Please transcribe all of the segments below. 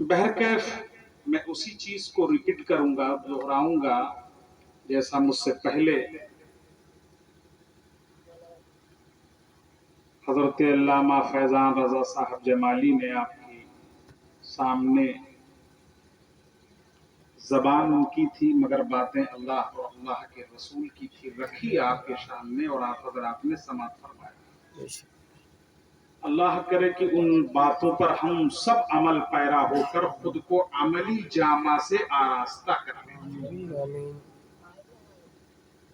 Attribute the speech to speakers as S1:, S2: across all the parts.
S1: बहरकैफ मैं उसी चीज को रिपीट करूंगा, दोहराऊंगा जैसा मुझसे पहले हजरत अल्लामा फैजान रजा साहब जमाली ने आपके सामने जबान उनकी थी मगर बातें अल्लाह और अल्लाह के रसूल की थी, रखी आपके सामने और आप हजरात ने समात फरमाया। अल्लाह करे कि उन बातों पर हम सब अमल पैरा होकर खुद को अमली जामा से आरास्ता करें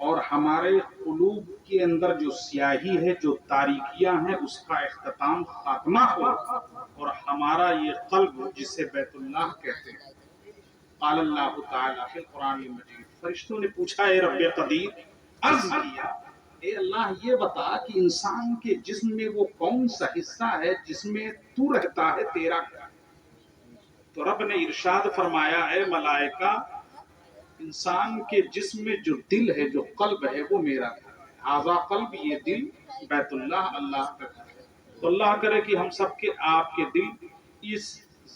S1: और हमारे कुलूब के अंदर जो स्याही है, जो तारीकियां हैं, उसका इख्तिताम खात्मा हो और हमारा ये कल्ब जिसे बैतुल्लाह कहते हैं, क़ाल अल्लाह ताला फिल कुरान मजीद, फरिश्तों ने पूछा ए रब्बे कदीर, अर्ज किया ए अल्लाह ये बता कि इंसान के जिस्म में वो कौन सा हिस्सा है जिसमें तू रहता है, तेरा क्या? तो रब ने इरशाद फरमाया ए मलाइका, इंसान के जिस्म में जो दिल है, जो कल्ब है, वो मेरा घर है। हाजा कल्ब, ये दिल बैतुल्लाह अल्लाह का घर है। तो अल्लाह करे कि हम सब के आपके दिल इस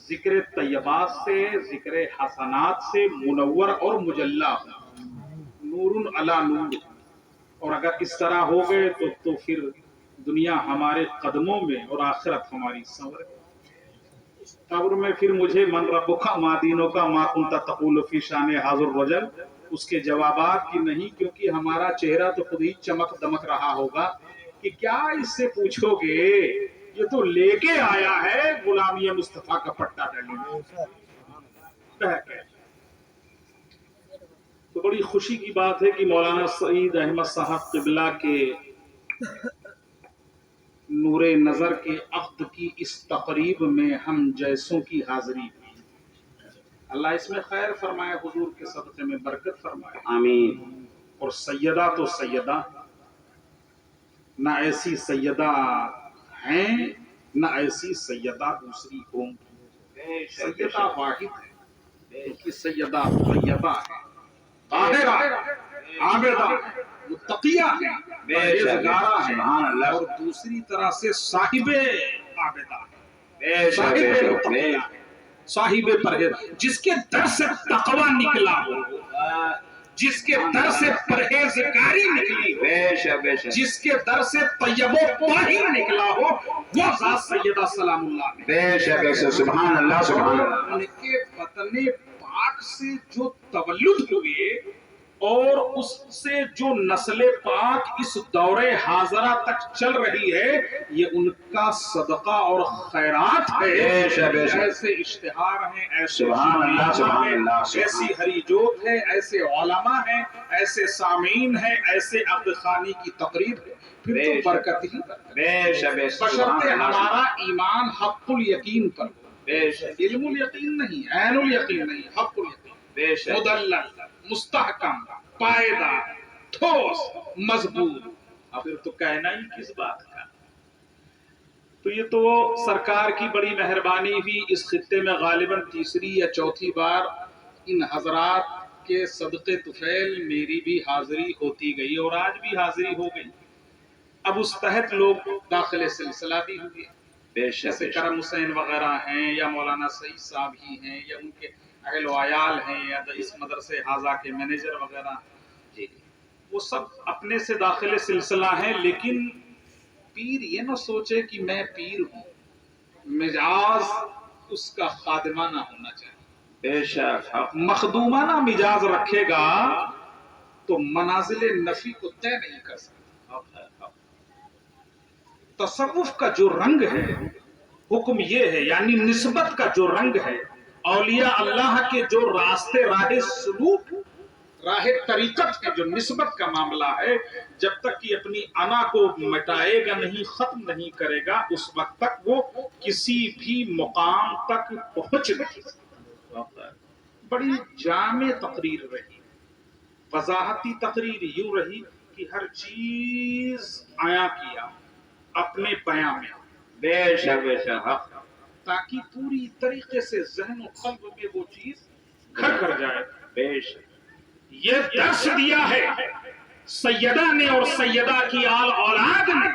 S1: जिक्र तैयबात से, जिक्र हसनात से मुनव्वर और मुजल्ला हो, नूरुन अला नूर। और अगर इस तरह हो गए तो फिर दुनिया हमारे कदमों में और आखिरत हमारी संवर गई। कब्र में फिर मुझे मन रब्बुका मा दीनुका मा कुंता तक़ूलु फी शान हाज़िर रजल, उसके जवाबात की नहीं, क्योंकि हमारा चेहरा तो खुद ही चमक दमक रहा होगा कि क्या इससे पूछोगे, ये तो लेके आया है गुलामी मुस्तफा का पट्टा डाली। तो बड़ी खुशी की बात है कि मौलाना सईद अहमद साहब क़िबला के नूरे नजर के अक़्द की इस तकरीब में हम जैसों की हाजिरी हुई। अल्लाह इसमें खैर फरमाए, हुजूर के सदक़े में बरकत फरमाए, आमीन। और सैयदा तो सैयदा, ना ऐसी सैयदा हैं ना ऐसी सैयदा दूसरी होंगी। सैयदा वाहिद है, उनकी सैयदा तैयबा है, ताहिरा आबिदा मुत्तकिया है, परहेज़गारा है, और दूसरी तरह से साहिबे आबिदा है, साहिबे मुत्तकिया है, साहिबे परहेज, जिसके दर से तकवा निकला हो, जिसके दर से परहेजगारी निकली हो, जिसके दर से तय्यबो ताहिर निकला हो, वो ज़ात सैयदा सलामुल्लाह है। बेशक सुभान अल्लाह सुभान अल्लाह। उनके वतने पाक से जो तवल्लुद हुए और उससे जो नस्ले पाक इस दौरे हाजरा तक चल रही है, ये उनका सदका और खैरात है। ऐसे इश्तिहार हैं, ऐसे ऐसी हरी जोत है, ऐसे उलमा हैं, ऐसे सामीन हैं, ऐसे अब्द खानी की तकरीब है, फिर तो बरकत ही बशर्ते हमारा ईमान हक़्क़ुल यकीन पर, इल्मुल यकीन नहीं, ऐनुल यकीन नहीं, हक़्क़ुल यकीन, मुदल्लल, मुस्तहकम, पायदार, ठोस, मजबूत। अब फिर तो कहना ही किस बात का। तो ये तो सरकार की बड़ी मेहरबानी हुई, इस खित्ते में गालिबन तीसरी या चौथी बार इन हजरात के सदक़े तुफैल मेरी भी हाजिरी होती गई और आज भी हाजिरी हो गई। अब उस तहत लोग दाखिले सिलसिला भी हुए, जैसे करम हुसैन वगैरह हैं, या मौलाना सईद साहब ही हैं, या उनके अहल वायाल हैं, या इस मदरसे हाजा के मैनेजर वगैरह, वो सब अपने से दाखिले सिलसिला हैं। लेकिन पीर ये न सोचे कि मैं पीर हूँ, मिजाज उसका खादिमाना होना चाहिए। बेशक मखदूमाना मिजाज रखेगा तो मनाजिल नफी को तय नहीं कर सकता। तसव्वुफ का जो रंग है, हुक्म ये है, यानी निस्बत का जो रंग है, औलिया अल्लाह के जो रास्ते राहे सलूक, राहे तरीकत है, जो निस्बत का मामला है, जब तक कि अपनी अना को मिटाएगा नहीं, खत्म नहीं करेगा, उस वक्त तक वो किसी भी मुकाम तक पहुंच नहीं सकता। बड़ी जामे तकरीर रही, वजाहती तकरीर यूं रही कि हर चीज आया किया अपने बयां में, बेशक, ताकि पूरी तरीके से ज़हन और क़ल्ब में वो चीज घर कर जाए। बेशक ये दर्श दिया है सैयदा ने और सैयदा की आल औलाद ने,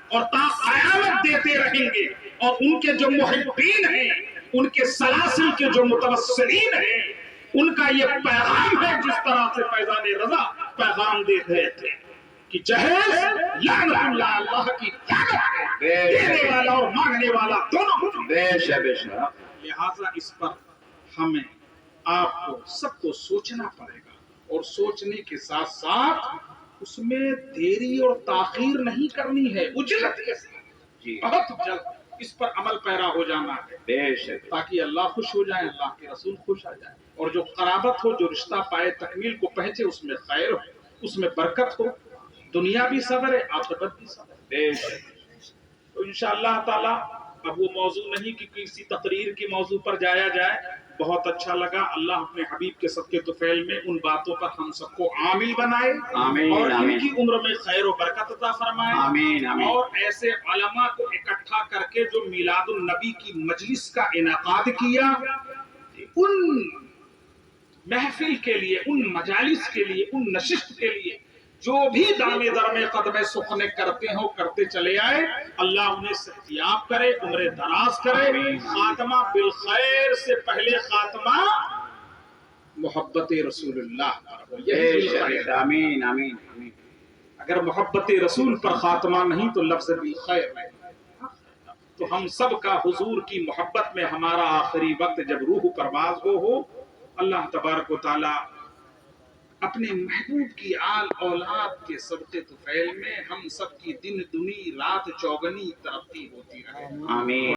S1: और ता क़यामत देते रहेंगे। और उनके जो मुहिब्बीन हैं ان کے سلاسل کے جو متوسلین ہیں ان کا یہ پیغام ہے، جس طرح سے فیضان رضا پیغام دیتے تھے کہ جہیز لعنت اللہ، اللہ کی لعنت ہے، دینے والا اور مانگنے والا دونوں۔ بے شک۔ لہذا اس پر ہمیں آپ کو سب کو سوچنا پڑے گا، اور سوچنے کے ساتھ ساتھ اس میں دیری اور تاخیر نہیں کرنی ہے، اجلت کے ساتھ بہت جلد اس پر عمل پیرا ہو جانا ہے، بے شک، تاکہ اللہ خوش ہو جائے، اللہ کے رسول خوش آ جائے، اور جو قرابت ہو، جو رشتہ پائے تکمیل کو پہنچے، اس میں خیر ہو، اس میں برکت ہو، دنیا بھی صبر ہے، آخرت بھی صبر ہے، بے شک۔ تو انشاءاللہ تعالی اب وہ موضوع نہیں کہ کسی تقریر کی موضوع پر جایا جائے، بہت اچھا لگا، اللہ اپنے حبیب کے صدقے طفیل میں ان باتوں پر ہم سب کو عامل بنائے، آمین، اور ان کی عمر میں خیر و برکت عطا فرمائے، آمین، آمین، اور ایسے علماء کو اکٹھا کر کے جو میلاد النبی کی مجلس کا انعقاد کیا، ان محفل کے لیے، ان مجالس کے لیے، ان نشست کے لیے جو بھی دامے درمے قدمے سخنے کرتے ہو، کرتے چلے آئے، اللہ انہیں صحتیاب کرے، عمر دراز کرے، خاتمہ بالخیر سے پہلے خاتمہ محبت رسول اللہ، آمین، آمین۔ اگر محبت رسول پر خاتمہ نہیں تو لفظ بالخیر نہیں۔ تو ہم سب کا حضور کی محبت میں ہمارا آخری وقت جب روح پرواز ہو، اللہ تبارک و تعالی اپنے محبوب کی آل اولاد کے صدقے طفیل میں ہم سب کی دن دنی رات چوگنی ترقی ہوتی رہے، آمین۔